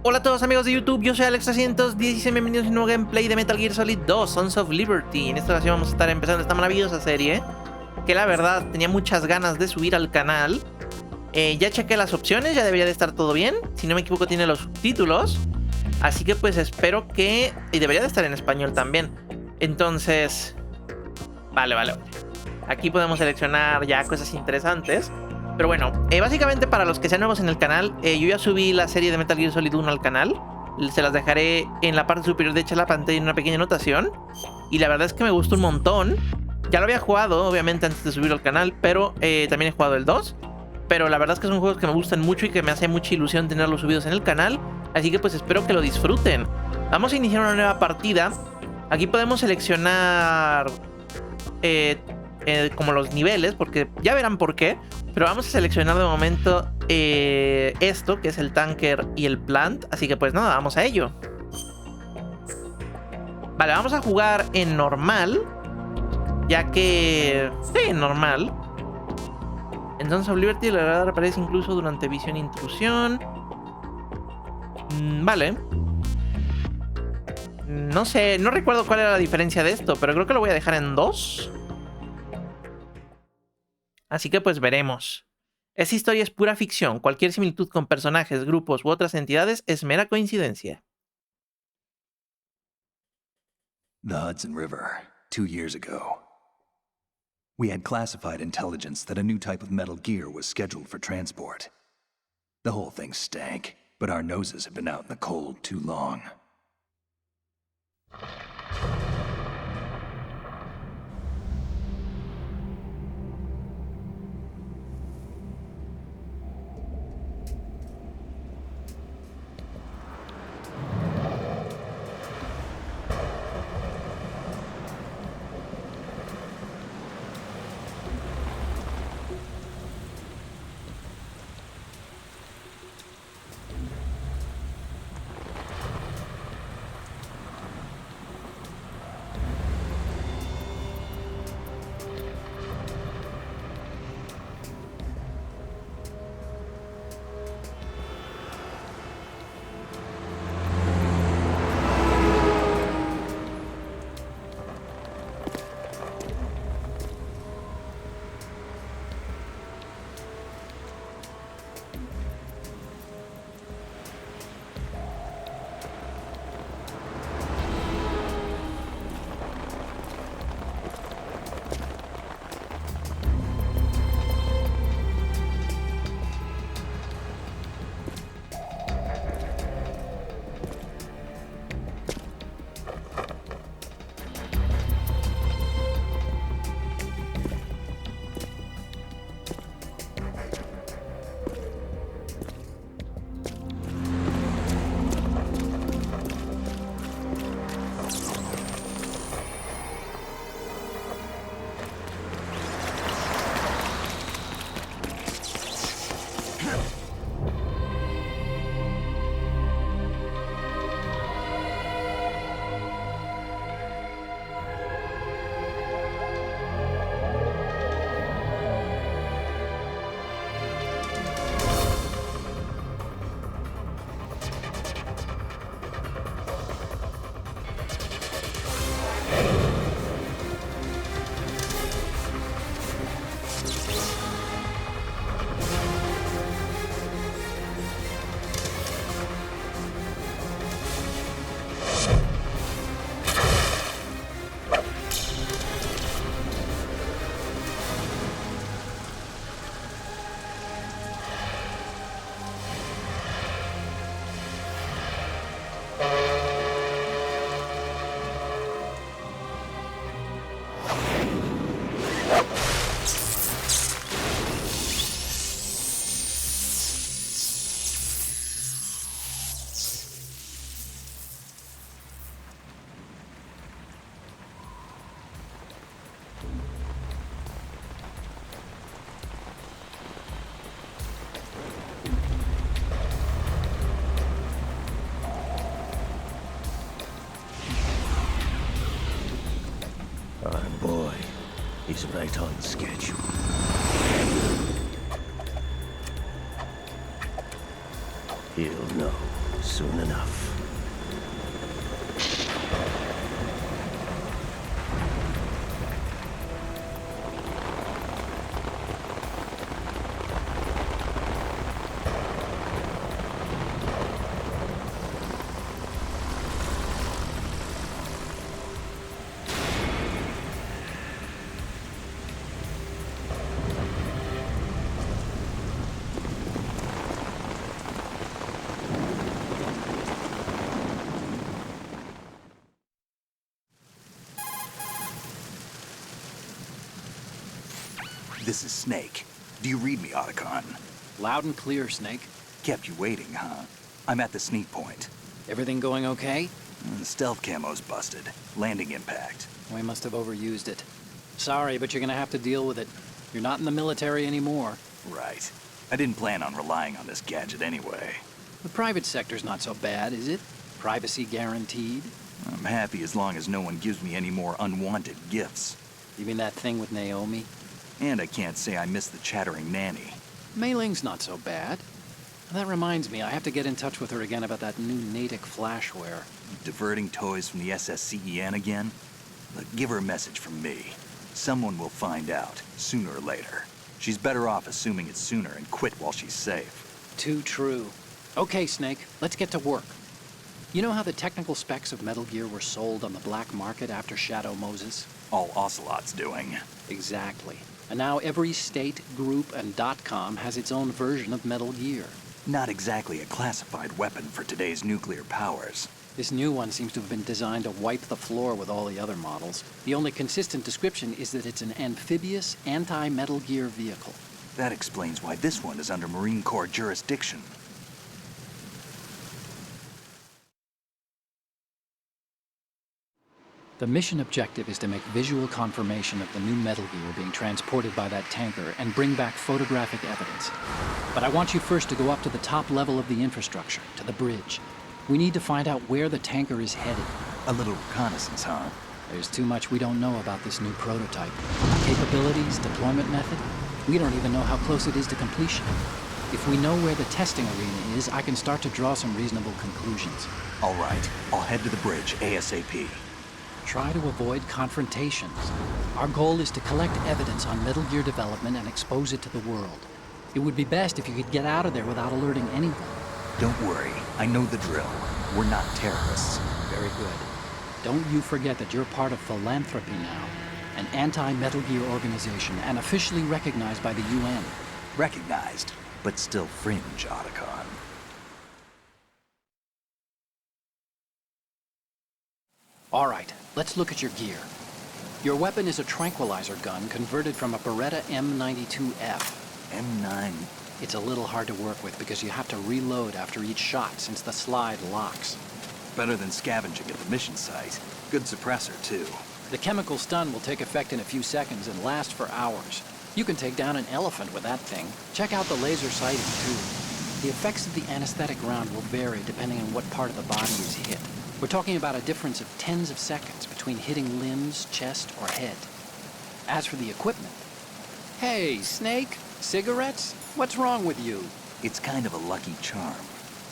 Hola a todos amigos de YouTube, yo soy Alex310 y bienvenidos a un nuevo gameplay de Metal Gear Solid 2 Sons of Liberty. En esta ocasión vamos a estar empezando esta maravillosa serie que la verdad tenía muchas ganas de subir al canal. Ya chequé las opciones, ya debería de estar todo bien. Si no me equivoco tiene los subtítulos, así que pues espero que... y debería de estar en español también. Entonces... Vale. Aquí podemos seleccionar ya cosas interesantes. Pero bueno, básicamente para los que sean nuevos en el canal, yo ya subí la serie de Metal Gear Solid 1 al canal. Se las dejaré en la parte superior derecha de la pantalla en una pequeña anotación. Y la verdad es que me gustó un montón. Ya lo había jugado, obviamente, antes de subirlo al canal, pero también he jugado el 2. Pero la verdad es que son juegos que me gustan mucho y que me hace mucha ilusión tenerlos subidos en el canal. Así que pues espero que lo disfruten. Vamos a iniciar una nueva partida. Aquí podemos seleccionar como los niveles, porque ya verán por qué. Pero vamos a seleccionar de momento esto, que es el tanker y el plant. Así que pues nada, vamos a ello. Vale, vamos a jugar en normal, ya que... sí, en normal. Entonces Liberty, la verdad, aparece incluso durante visión e intrusión. Vale. No sé, no recuerdo cuál era la diferencia de esto, pero creo que lo voy a dejar en 2. Así que pues veremos. Esta historia es pura ficción. Cualquier similitud con personajes, grupos u otras entidades es mera coincidencia. The Hudson River, 2 years ago. We had classified intelligence that a new type of metal gear was scheduled for transport. The whole thing stank, but our noses had been out in the cold too long. He's right on schedule. He'll know. Soon enough. This is Snake. Do you read me, Otacon? Loud and clear, Snake. Kept you waiting, huh? I'm at the sneak point. Everything going okay? The stealth camo's busted. Landing impact. We must have overused it. Sorry, but you're gonna have to deal with it. You're not in the military anymore. Right. I didn't plan on relying on this gadget anyway. The private sector's not so bad, is it? Privacy guaranteed? I'm happy as long as no one gives me any more unwanted gifts. You mean that thing with Naomi? And I can't say I miss the chattering nanny. Mei Ling's not so bad. That reminds me, I have to get in touch with her again about that new Natick flashware. Diverting toys from the SSCEN again? Look, give her a message from me. Someone will find out, sooner or later. She's better off assuming it's sooner and quit while she's safe. Too true. Okay, Snake, let's get to work. You know how the technical specs of Metal Gear were sold on the black market after Shadow Moses? All Ocelot's doing. Exactly. And now every state, group, and .com has its own version of Metal Gear. Not exactly a classified weapon for today's nuclear powers. This new one seems to have been designed to wipe the floor with all the other models. The only consistent description is that it's an amphibious, anti-Metal Gear vehicle. That explains why this one is under Marine Corps jurisdiction. The mission objective is to make visual confirmation of the new Metal Gear being transported by that tanker and bring back photographic evidence. But I want you first to go up to the top level of the infrastructure, to the bridge. We need to find out where the tanker is headed. A little reconnaissance, huh? There's too much we don't know about this new prototype. Capabilities, deployment method. We don't even know how close it is to completion. If we know where the testing arena is, I can start to draw some reasonable conclusions. All right, I'll head to the bridge ASAP. Try to avoid confrontations. Our goal is to collect evidence on Metal Gear development and expose it to the world. It would be best if you could get out of there without alerting anyone. Don't worry, I know the drill. We're not terrorists. Very good. Don't you forget that you're part of Philanthropy now, an anti-Metal Gear organization and officially recognized by the UN. Recognized, but still fringe, Otacon. All right, let's look at your gear. Your weapon is a tranquilizer gun converted from a Beretta M92F. M9. It's a little hard to work with because you have to reload after each shot since the slide locks. Better than scavenging at the mission site. Good suppressor, too. The chemical stun will take effect in a few seconds and last for hours. You can take down an elephant with that thing. Check out the laser sighting, too. The effects of the anesthetic round will vary depending on what part of the body is hit. We're talking about a difference of tens of seconds between hitting limbs, chest, or head. As for the equipment... Hey, Snake, cigarettes? What's wrong with you? It's kind of a lucky charm.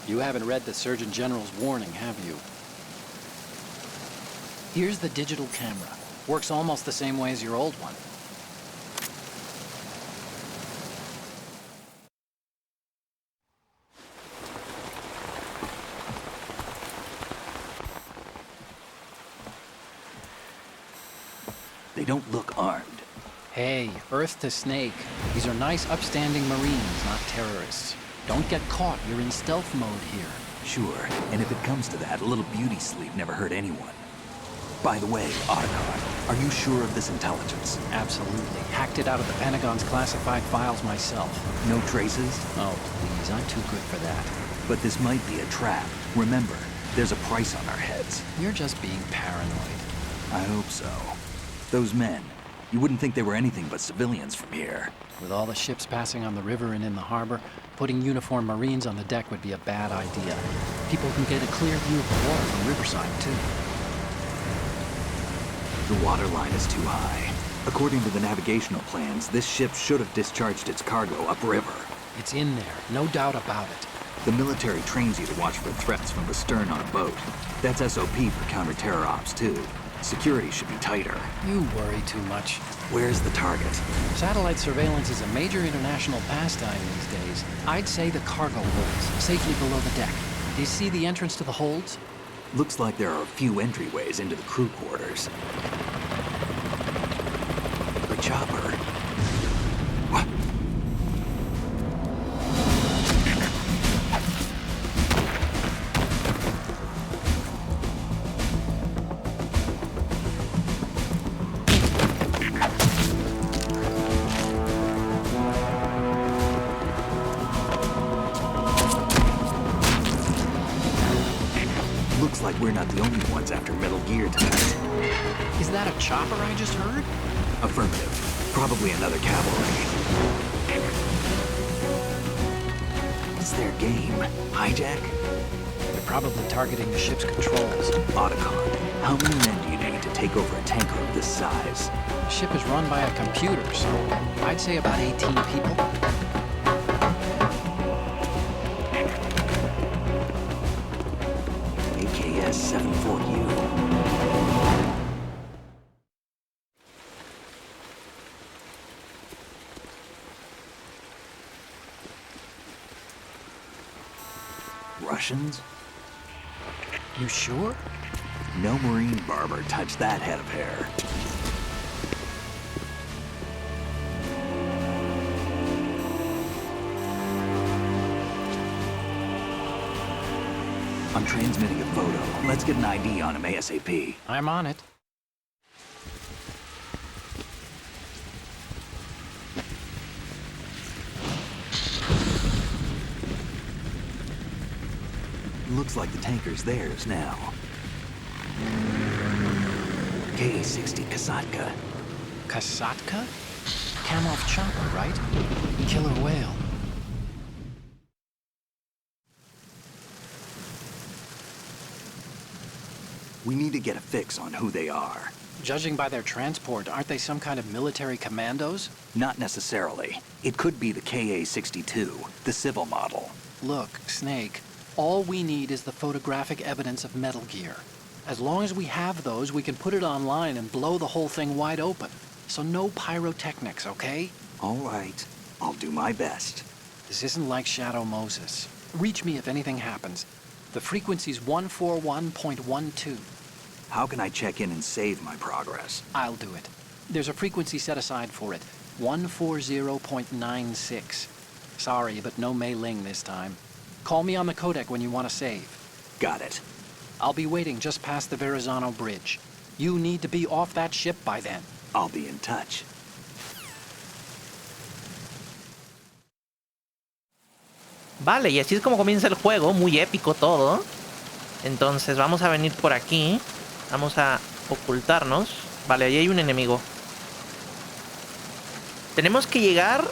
You haven't read the Surgeon General's warning, have you? Here's the digital camera. Works almost the same way as your old one. They don't look armed. Hey, Earth to Snake. These are nice, upstanding Marines, not terrorists. Don't get caught. You're in stealth mode here. Sure, and if it comes to that, a little beauty sleep never hurt anyone. By the way, Otacon, are you sure of this intelligence? Absolutely. Hacked it out of the Pentagon's classified files myself. No traces? Oh, please. I'm too good for that. But this might be a trap. Remember, there's a price on our heads. You're just being paranoid. I hope so. Those men, you wouldn't think they were anything but civilians from here. With all the ships passing on the river and in the harbor, putting uniformed Marines on the deck would be a bad idea. People can get a clear view of the water from Riverside, too. The water line is too high. According to the navigational plans, this ship should have discharged its cargo upriver. It's in there, no doubt about it. The military trains you to watch for threats from the stern on a boat. That's SOP for counter-terror ops, too. Security should be tighter. You worry too much. Where's the target? Satellite surveillance is a major international pastime these days. I'd say the cargo holds, safely below the deck. Do you see the entrance to the holds? Looks like there are a few entryways into the crew quarters. The chopper. What? Looks like we're not the only ones after Metal Gear tonight. Is that a chopper I just heard? Affirmative. Probably another cavalry. It's their game. Hijack? They're probably targeting the ship's controls. Otacon. How many men do you need to take over a tanker of this size? The ship is run by a computer, so I'd say about 18 people. AKS 74U. Russians? You sure? No Marine barber touched that head of hair. I'm transmitting a photo. Let's get an ID on him ASAP. I'm on it. Looks like the tanker's theirs now. Ka-60 Kasatka. Kasatka? Kamov chopper, right? Killer whale. We need to get a fix on who they are. Judging by their transport, aren't they some kind of military commandos? Not necessarily. It could be the Ka-62, the civil model. Look, Snake, all we need is the photographic evidence of Metal Gear. As long as we have those, we can put it online and blow the whole thing wide open. So no pyrotechnics, okay? All right. I'll do my best. This isn't like Shadow Moses. Reach me if anything happens. The frequency's 141.12. How can I check in and save my progress? I'll do it. There's a frequency set aside for it. 140.96. Sorry, but no Mei Ling this time. Call me on the codec when you want to save. Got it. I'll be waiting just past the Verrazano Bridge. You need to be off that ship by then. I'll be in touch. Vale, y así es como comienza el juego, muy épico todo. Entonces vamos a venir por aquí. Vamos a ocultarnos. Vale, ahí hay un enemigo. Tenemos que llegar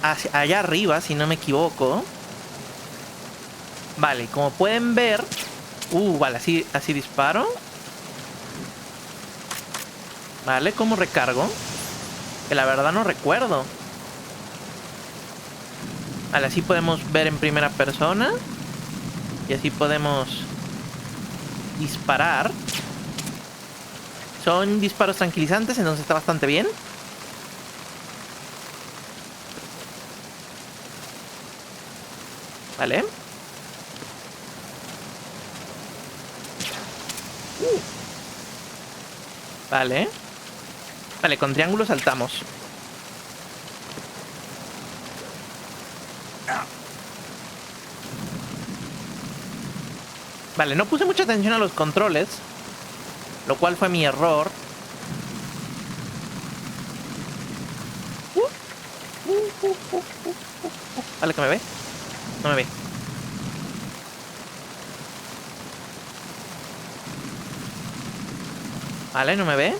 hacia allá arriba, si no me equivoco. Vale, como pueden ver... vale, así disparo. Vale, ¿cómo recargo? Que la verdad no recuerdo. Vale, así podemos ver en primera persona. Y así podemos disparar. Son disparos tranquilizantes, entonces está bastante bien. Vale. Vale. Vale, con triángulo saltamos. Vale, no puse mucha atención a los controles, lo cual fue mi error. Vale, que me ve. No me ve. Vale, no me ve.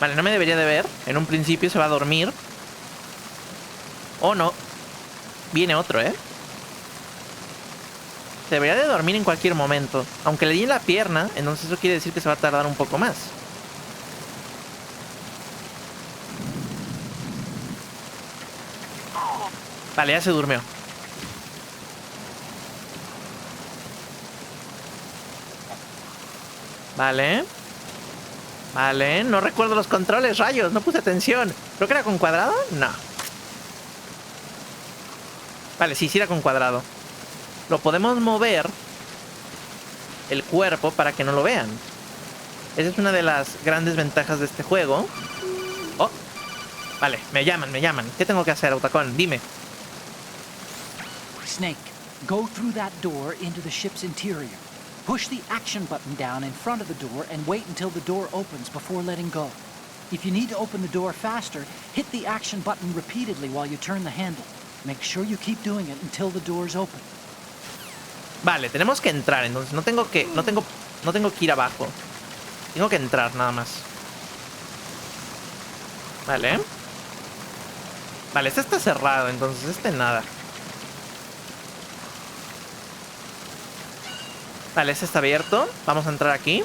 Vale, no me debería de ver. En un principio se va a dormir. Oh, no. Viene otro, ¿eh? Se debería de dormir en cualquier momento. Aunque le di en la pierna, entonces eso quiere decir que se va a tardar un poco más. Vale, ya se durmió. Vale. Vale, no recuerdo los controles, rayos, no puse atención. Creo que era con cuadrado, no. Vale, sí era con cuadrado. Lo podemos mover el cuerpo para que no lo vean. Esa es una de las grandes ventajas de este juego. Oh, vale, me llaman. ¿Qué tengo que hacer, Otacón? Dime. Snake, go through that door into the ship's interior. Push the action button down in front of the door and wait until the door opens before letting go. If you need to open the door faster, hit the action button repeatedly while you turn the handle. Make sure you keep doing it until the door's open. Vale, tenemos que entrar, entonces no tengo que ir abajo. Tengo que entrar nada más. Vale. Vale, este está cerrado, entonces este nada. Vale, este está abierto. Vamos a entrar aquí.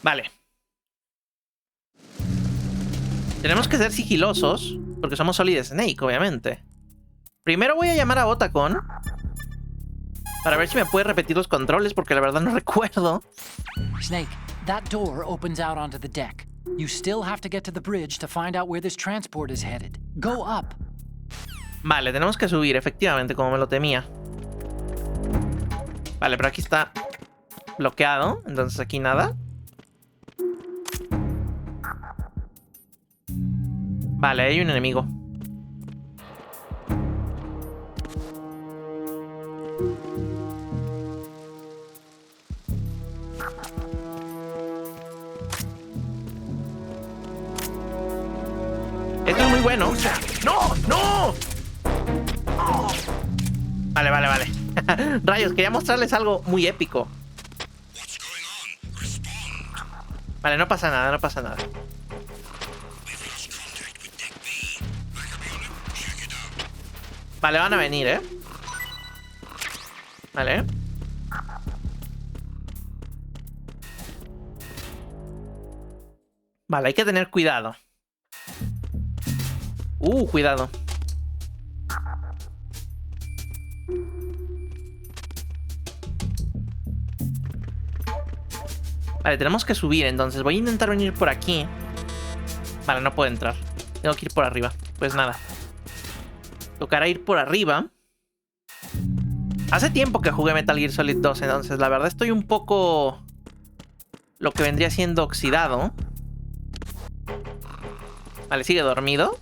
Vale. Tenemos que ser sigilosos, porque somos Solid Snake, obviamente. Primero voy a llamar a Otacon para ver si me puede repetir los controles, porque la verdad no recuerdo. Snake, that door opens out onto the deck. You still have to get to the bridge to find out where this transport is headed. Go up. Vale, tenemos que subir, efectivamente, como me lo temía. Vale, pero aquí está bloqueado, entonces aquí nada. Vale, hay un enemigo. Esto es muy bueno. ¡No! ¡No! Vale. Rayos, quería mostrarles algo muy épico. Vale, no pasa nada. Vale, van a venir, ¿eh? Vale. Vale, hay que tener cuidado. Cuidado. Vale, tenemos que subir, entonces voy a intentar venir por aquí. Vale, no puedo entrar. Tengo que ir por arriba. Pues nada. Tocará ir por arriba. Hace tiempo que jugué Metal Gear Solid 2, entonces la verdad estoy un poco... lo que vendría siendo oxidado. Vale, sigue dormido.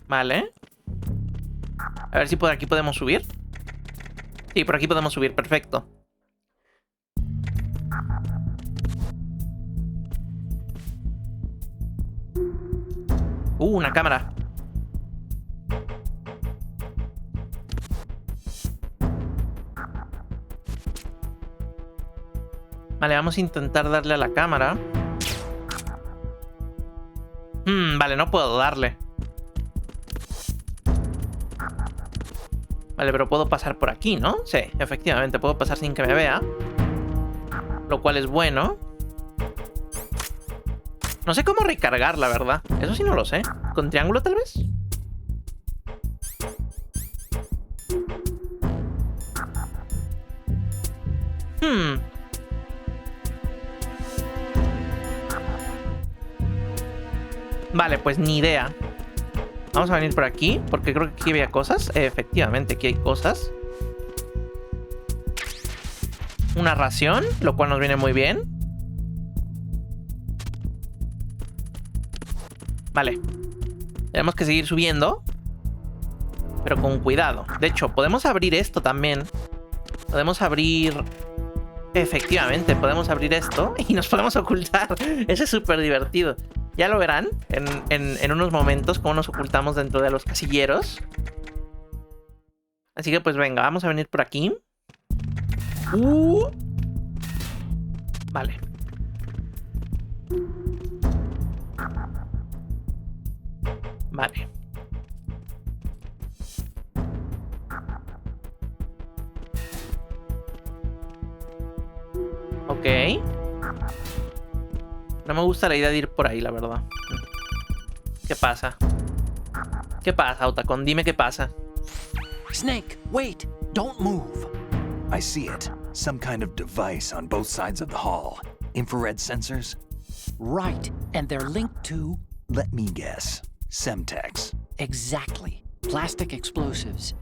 Vale. A ver si por aquí podemos subir. Sí, por aquí podemos subir, perfecto. Una cámara. Vale, vamos a intentar darle a la cámara. Vale, no puedo darle. Vale, pero puedo pasar por aquí, ¿no? Sí, efectivamente, puedo pasar sin que me vea. Lo cual es bueno. No sé cómo recargar, la verdad. Eso sí no lo sé. ¿Con triángulo, tal vez? Vale, pues ni idea. Vamos a venir por aquí, porque creo que aquí había cosas. Efectivamente, aquí hay cosas. Una ración, lo cual nos viene muy bien. Vale. Tenemos que seguir subiendo, pero con cuidado. De hecho, podemos abrir esto también. Podemos abrir... Efectivamente, podemos abrir esto y nos podemos ocultar. Eso es súper divertido. Ya lo verán en unos momentos cómo nos ocultamos dentro de los casilleros. Así que pues venga, vamos a venir por aquí. Vale. Vale. Ok. No me gusta la idea de ir por ahí, la verdad. ¿Qué pasa? ¿Qué pasa, Otacon? Dime qué pasa. Snake, wait! Don't move! I see it. Some kind of device on both sides of the hall. Infrared sensors? Right, and they're linked to... Let me guess. Semtex. Exactly. Plastic explosives.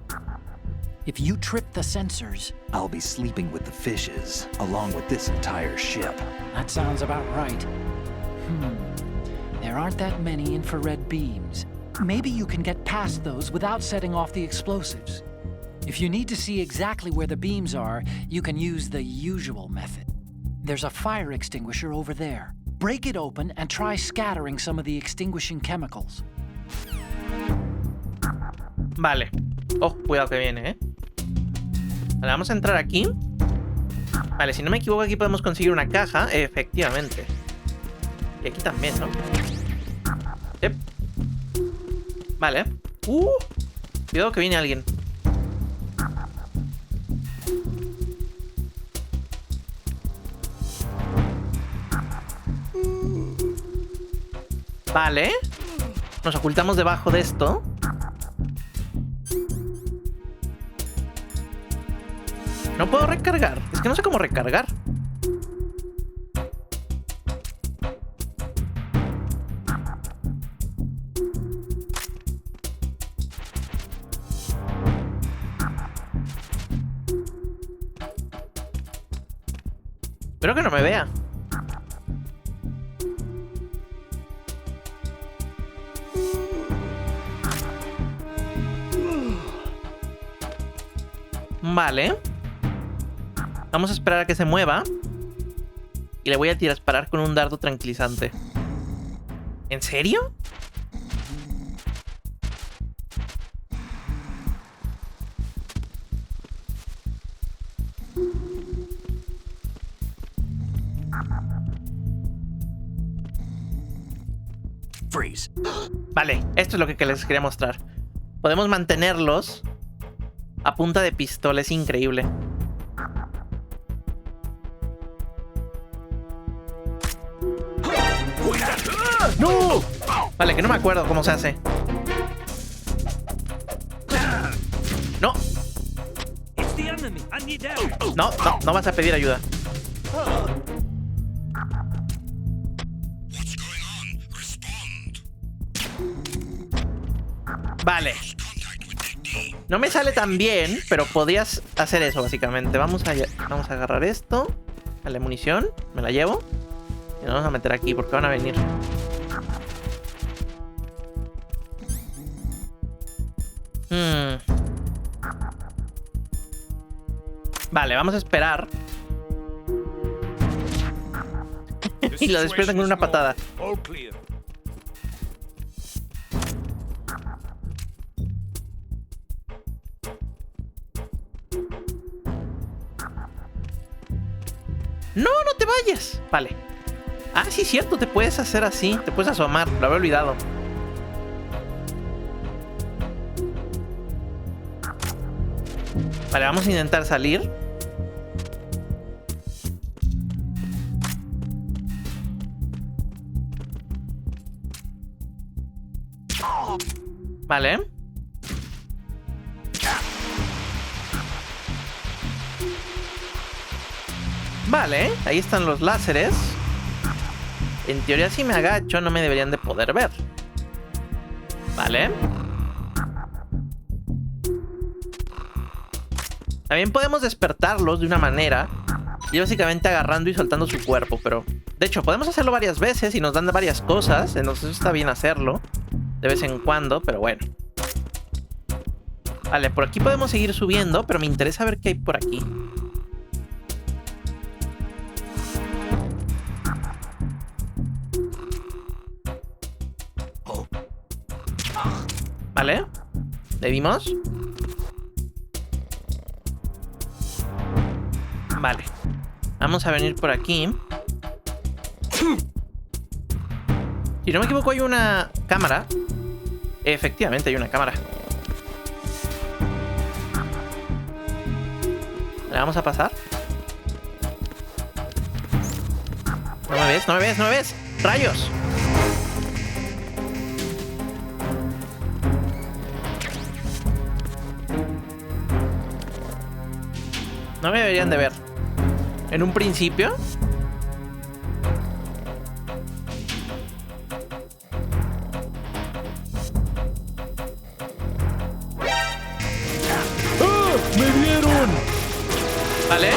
If you trip the sensors... I'll be sleeping with the fishes, along with this entire ship. That sounds about right. There aren't that many infrared beams. Maybe you can get past those without setting off the explosives. If you need to see exactly where the beams are, you can use the usual method. There's a fire extinguisher over there. Break it open and try scattering some of the extinguishing chemicals. Vale. Oh, cuidado que viene, Vale, vamos a entrar aquí. Vale, si no me equivoco, aquí podemos conseguir una caja. Efectivamente. Y aquí también, ¿no? Yep. Vale. Cuidado que viene alguien. Vale. Nos ocultamos debajo de esto. No puedo recargar. Es que no sé cómo recargar. Espero que no me vea. Vale. Vamos a esperar a que se mueva. Y le voy a disparar con un dardo tranquilizante. ¿En serio? Freeze. Vale, esto es lo que les quería mostrar. Podemos mantenerlos a punta de pistola, es increíble. ¡No! Vale, que no me acuerdo cómo se hace. No. No vas a pedir ayuda. Vale. No me sale tan bien, pero podías hacer eso básicamente. Vamos a agarrar esto. Vale, munición. Me la llevo. Y nos vamos a meter aquí porque van a venir. Vale, vamos a esperar. Y lo despiertan con una patada. No te vayas. Vale. Ah, sí, cierto, te puedes hacer así. Te puedes asomar, lo había olvidado. Vale, vamos a intentar salir. Vale. Vale, ahí están los láseres. En teoría, si me agacho, no me deberían de poder ver. Vale. También podemos despertarlos de una manera. Y básicamente agarrando y soltando su cuerpo. Pero, de hecho, podemos hacerlo varias veces y nos dan de varias cosas. Entonces está bien hacerlo de vez en cuando, pero bueno. Vale, por aquí podemos seguir subiendo, pero me interesa ver qué hay por aquí. Vale. ¿Le vimos? Vale. Vamos a venir por aquí. Si no me equivoco, hay una cámara. Efectivamente, hay una cámara. ¿Le vamos a pasar? ¿No me ves? ¿No me ves? ¿No me ves? ¡Rayos! No me deberían de ver. En un principio. ¡Ah! ¡Me vieron! ¿Vale?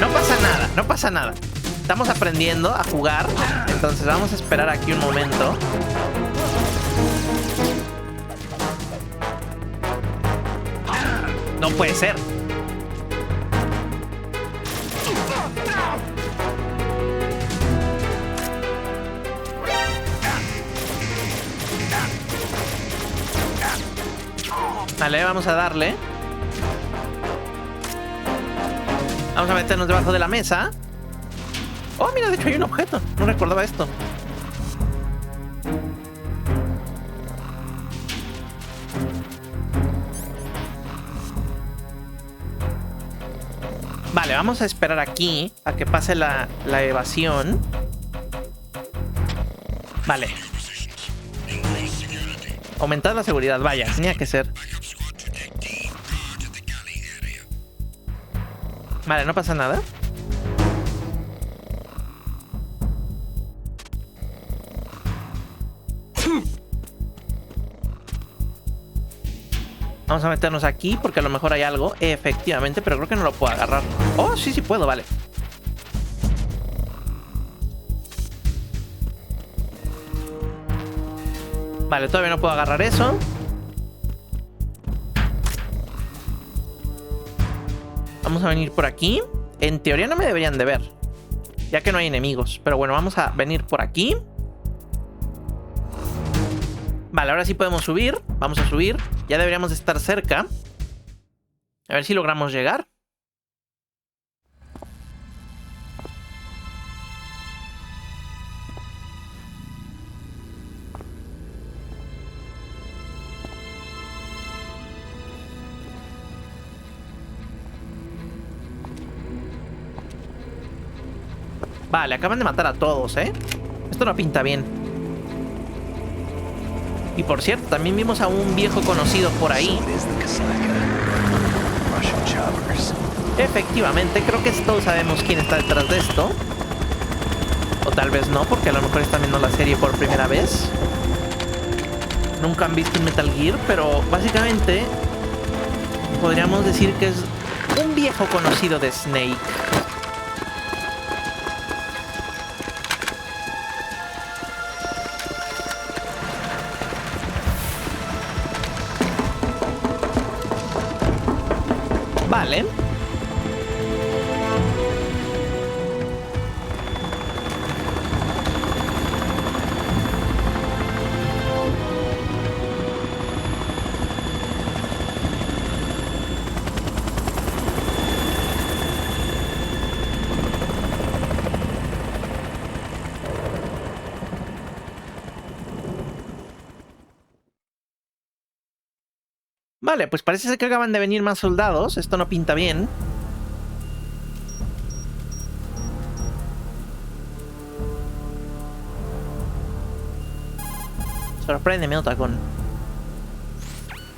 No pasa nada, no pasa nada. Estamos aprendiendo a jugar. Entonces vamos a esperar aquí un momento. No puede ser. Vale, vamos a darle. Vamos a meternos debajo de la mesa. Oh, mira, de hecho hay un objeto. No recordaba esto. Vale, vamos a esperar aquí a que pase la evasión. Vale. Aumentar la seguridad, vaya, tenía que ser. Vale, no pasa nada. Vamos a meternos aquí porque a lo mejor hay algo. Efectivamente, pero creo que no lo puedo agarrar. Oh, sí, sí puedo, vale. Vale, todavía no puedo agarrar eso. Vamos a venir por aquí. En teoría no me deberían de ver, ya que no hay enemigos. Pero bueno, vamos a venir por aquí. Vale, ahora sí podemos subir. Vamos a subir. Ya deberíamos de estar cerca. A ver si logramos llegar. Vale, acaban de matar a todos, ¿eh? Esto no pinta bien. Y por cierto, también vimos a un viejo conocido por ahí. Efectivamente, creo que todos sabemos quién está detrás de esto. O tal vez no, porque a lo mejor están viendo la serie por primera vez. Nunca han visto un Metal Gear, pero básicamente podríamos decir que es un viejo conocido de Snake. Vale. Vale, pues parece ser que acaban de venir más soldados. Esto no pinta bien. Sorpréndeme, Otacón.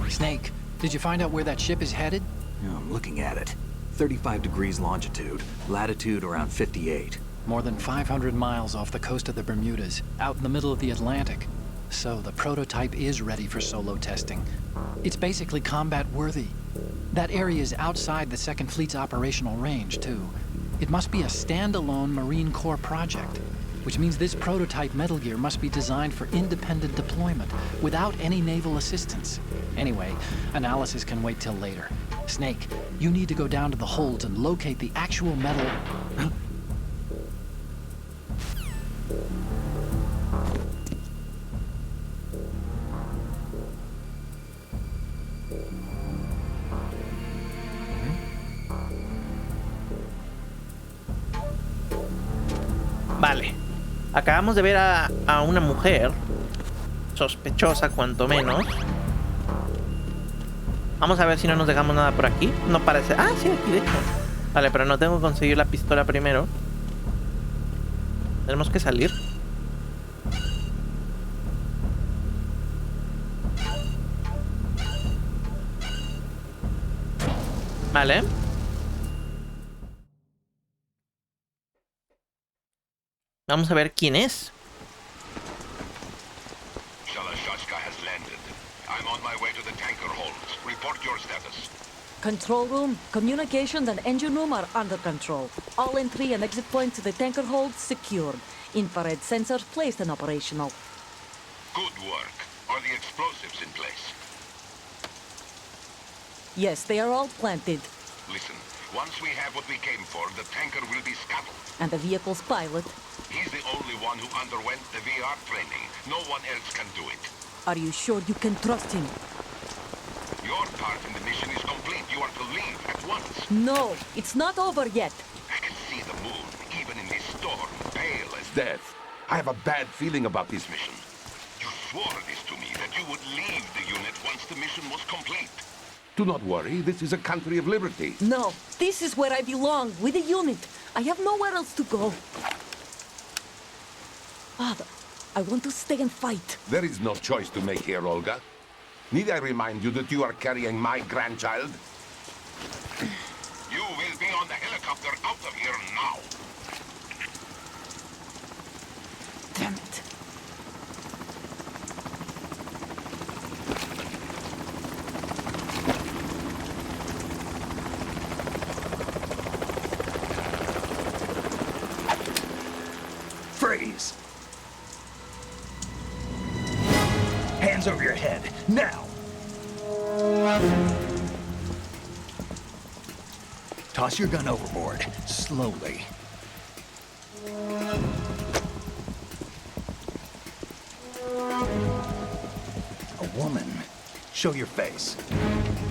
Snake, did you find out where that ship is headed? Yeah, I'm looking at it. 35 degrees longitude, latitude around 58. More than 500 miles off the coast of the Bermudas, out in the middle of the Atlantic. So the prototype is ready for solo testing. It's basically combat worthy. That area is outside the Second Fleet's operational range, too. It must be a standalone Marine Corps project, which means this prototype Metal Gear must be designed for independent deployment, without any naval assistance. Anyway, analysis can wait till later. Snake, you need to go down to the holds and locate the actual metal... Vale. Acabamos de ver a una mujer sospechosa, cuanto menos. Vamos a ver si no nos dejamos nada por aquí. No parece... Ah, sí, aquí de hecho. Vale, pero no tengo que conseguir la pistola primero. Tenemos que salir. Vale. Vamos a ver quién es. Shalashashka has landed. I'm on my way to the tanker holds. Report your status. Control room, communications and engine room are under control. All entry and exit points to the tanker hold secured. Infrared sensors placed and operational. Good work. Are the explosives in place? Yes, they are all planted. Listen, once we have what we came for, the tanker will be scuttled. And the vehicle's pilot. He's the only one who underwent the VR training. No one else can do it. Are you sure you can trust him? Your part in the mission is complete. You are to leave at once. No, it's not over yet. I can see the moon, even in this storm, pale as death. I have a bad feeling about this mission. You swore this to me, that you would leave the unit once the mission was complete. Do not worry, this is a country of liberty. No, this is where I belong, with the unit. I have nowhere else to go. Father, I want to stay and fight. There is no choice to make here, Olga. Need I remind you that you are carrying my grandchild? You will be on the helicopter out of here now. Damn it. Freeze! Hands over your head, now! Toss your gun overboard, slowly. A woman. Show your face.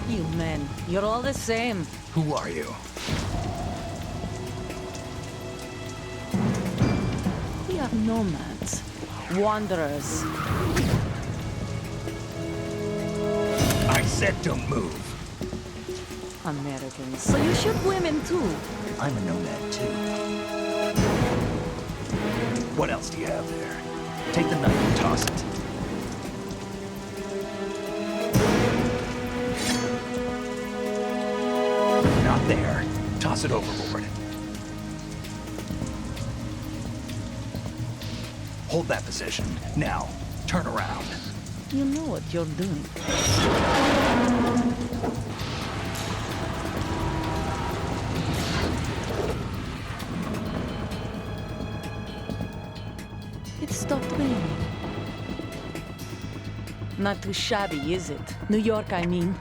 You men, you're all the same. Who are you? We are nomads. Wanderers. I said don't move. Americans. So you shoot women too. I'm a nomad too. What else do you have there? Take the knife and toss it. Not there. Toss it overboard. Hold that position. Now, turn around. You know what you're doing. It stopped raining. Not too shabby, is it? New York, I mean.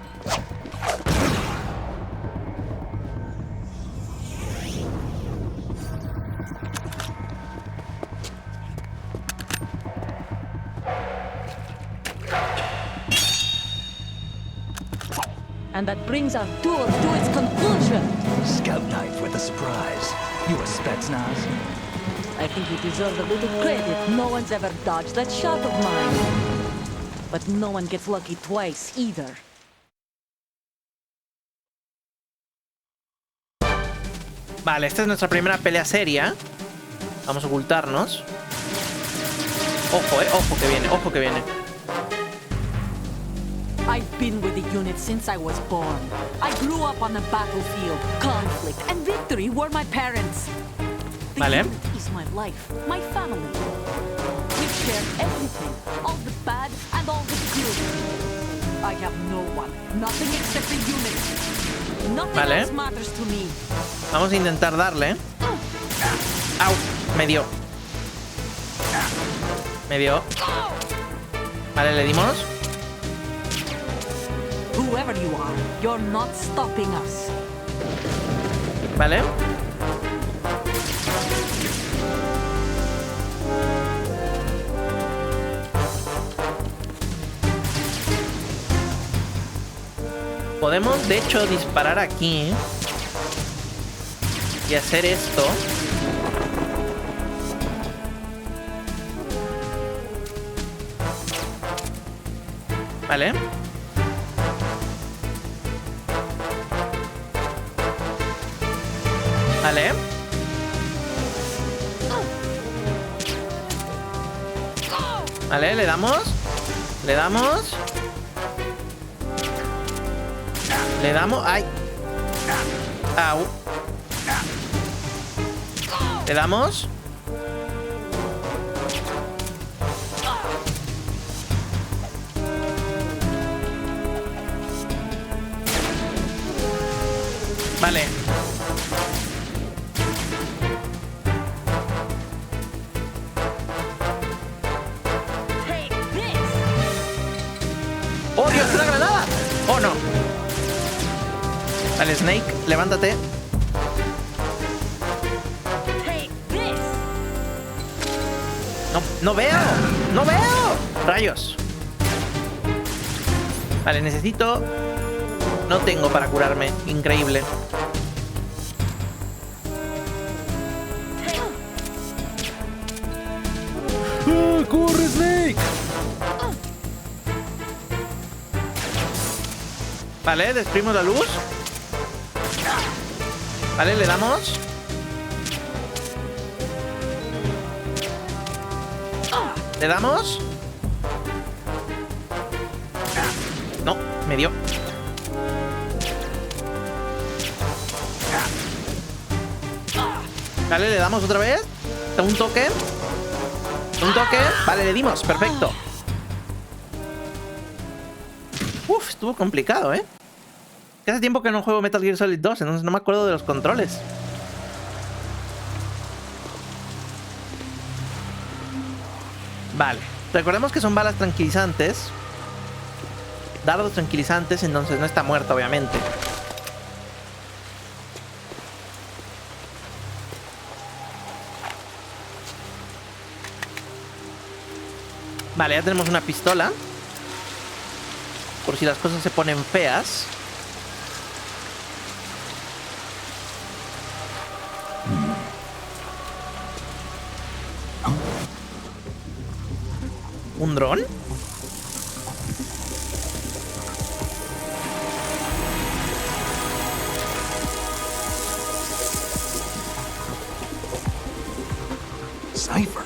And that brings our tour to its conclusion. Scout knife with a surprise. You a Spetsnaz? I think you deserve a little credit. No one's ever dodged that shot of mine. But no one gets lucky twice, either. Vale, esta es nuestra primera pelea seria. Vamos a ocultarnos. Ojo, ojo que viene, ojo que viene. I've been with the unit since I was born. I grew up on the battlefield. Conflict and victory were my parents. The Vale. unit is my life, my family. We share everything, all the bad and all the good. I have no one, nothing except the unit. Nothing Vale. else matters to me. Vamos a intentar darle. Au, me dio. Me dio. Vale, le dimos. Whoever you are, you're not stopping us. Vale. Podemos, de hecho, disparar aquí y hacer esto. Vale. Vale. Vale, le damos. Le damos. Le damos. ¡Ay! Au. ¿Le damos? Vale. ¡Oh, Dios, una granada! ¡Oh, no! Vale, Snake, levántate. No, no veo. ¡No veo! ¡Rayos! Vale, necesito... No tengo para curarme. Increíble. ¡Corre, Snake! Vale, destruimos la luz. Vale, le damos. ¿Le damos? No, me dio. Vale, le damos otra vez. Un toque. Un toque. Vale, le dimos. Perfecto. Uf, estuvo complicado, ¿eh? Que hace tiempo que no juego Metal Gear Solid 2, entonces no me acuerdo de los controles. Vale. Recordemos que son balas tranquilizantes. Dardos tranquilizantes, entonces no está muerto, obviamente. Vale, ya tenemos una pistola. Por si las cosas se ponen feas. ¿Un dron? Cypher.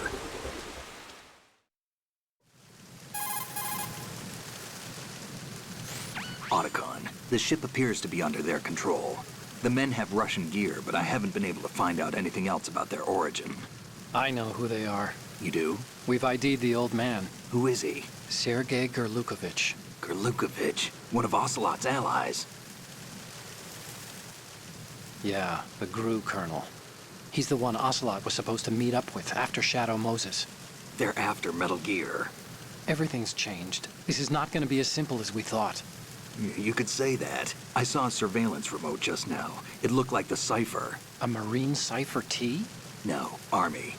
Otacon, the ship appears to be under their control. The men have Russian gear, but I haven't been able to find out anything else about their origin. I know who they are. You do? We've ID'd the old man, Who is he? Sergei Gerlukovich. Gerlukovich, one of Ocelot's allies. Yeah, the GRU colonel. He's the one Ocelot was supposed to meet up with after Shadow Moses. They're after Metal Gear. Everything's changed. This is not going to be as simple as we thought. You could say that. I saw a surveillance remote just now. It looked like the Cypher. A Marine Cypher T? No, Army.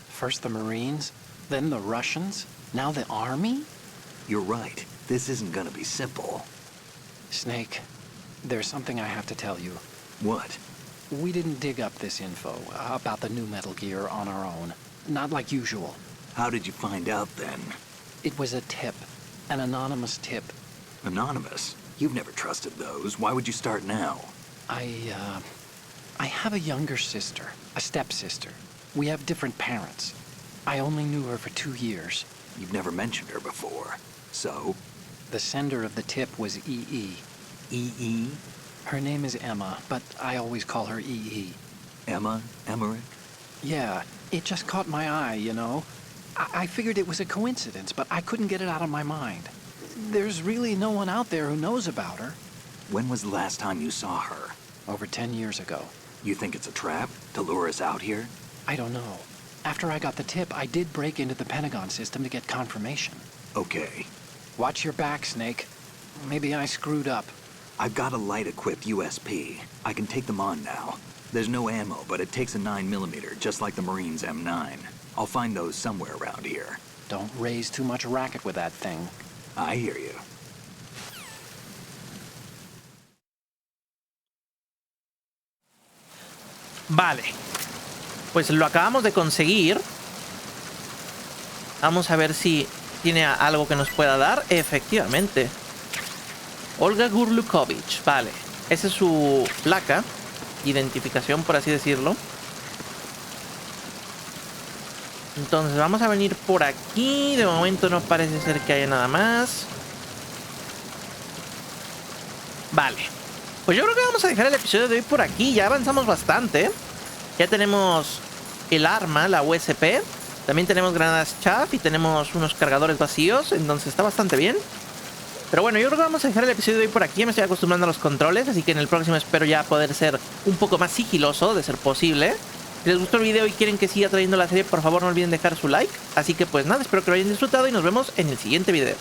First the Marines, then the Russians, now the Army? You're right. This isn't gonna be simple. Snake, there's something I have to tell you. What? We didn't dig up this info about the new Metal Gear on our own. Not like usual. How did you find out then? It was a tip. An anonymous tip. Anonymous? You've never trusted those. Why would you start now? I have a younger sister, a stepsister. We have different parents. I only knew her for 2 years. You've never mentioned her before. So? The sender of the tip was EE. EE? Her name is Emma, but I always call her EE. Emma? Emmerich? Yeah, it just caught my eye, you know. I figured it was a coincidence, but I couldn't get it out of my mind. There's really no one out there who knows about her. When was the last time you saw her? Over 10 years ago. You think it's a trap to lure us out here? I don't know. After I got the tip, I did break into the Pentagon system to get confirmation. Okay. Watch your back, Snake. Maybe I screwed up. I've got a light-equipped USP. I can take them on now. There's no ammo, but it takes a 9mm, just like the Marines' M9. I'll find those somewhere around here. Don't raise too much racket with that thing. I hear you. Vale. Pues lo acabamos de conseguir. Vamos a ver si tiene algo que nos pueda dar. Efectivamente. Olga Gerlukovich. Vale. Esa es su placa. Identificación, por así decirlo. Entonces vamos a venir por aquí. De momento no parece ser que haya nada más. Vale. Pues yo creo que vamos a dejar el episodio de hoy por aquí. Ya avanzamos bastante. Ya tenemos el arma, la USP. También tenemos granadas chaff y tenemos unos cargadores vacíos. Entonces está bastante bien. Pero bueno, yo creo que vamos a dejar el episodio de hoy por aquí. Ya me estoy acostumbrando a los controles. Así que en el próximo espero ya poder ser un poco más sigiloso, de ser posible. Si les gustó el video y quieren que siga trayendo la serie, por favor no olviden dejar su like. Así que pues nada, espero que lo hayan disfrutado y nos vemos en el siguiente video.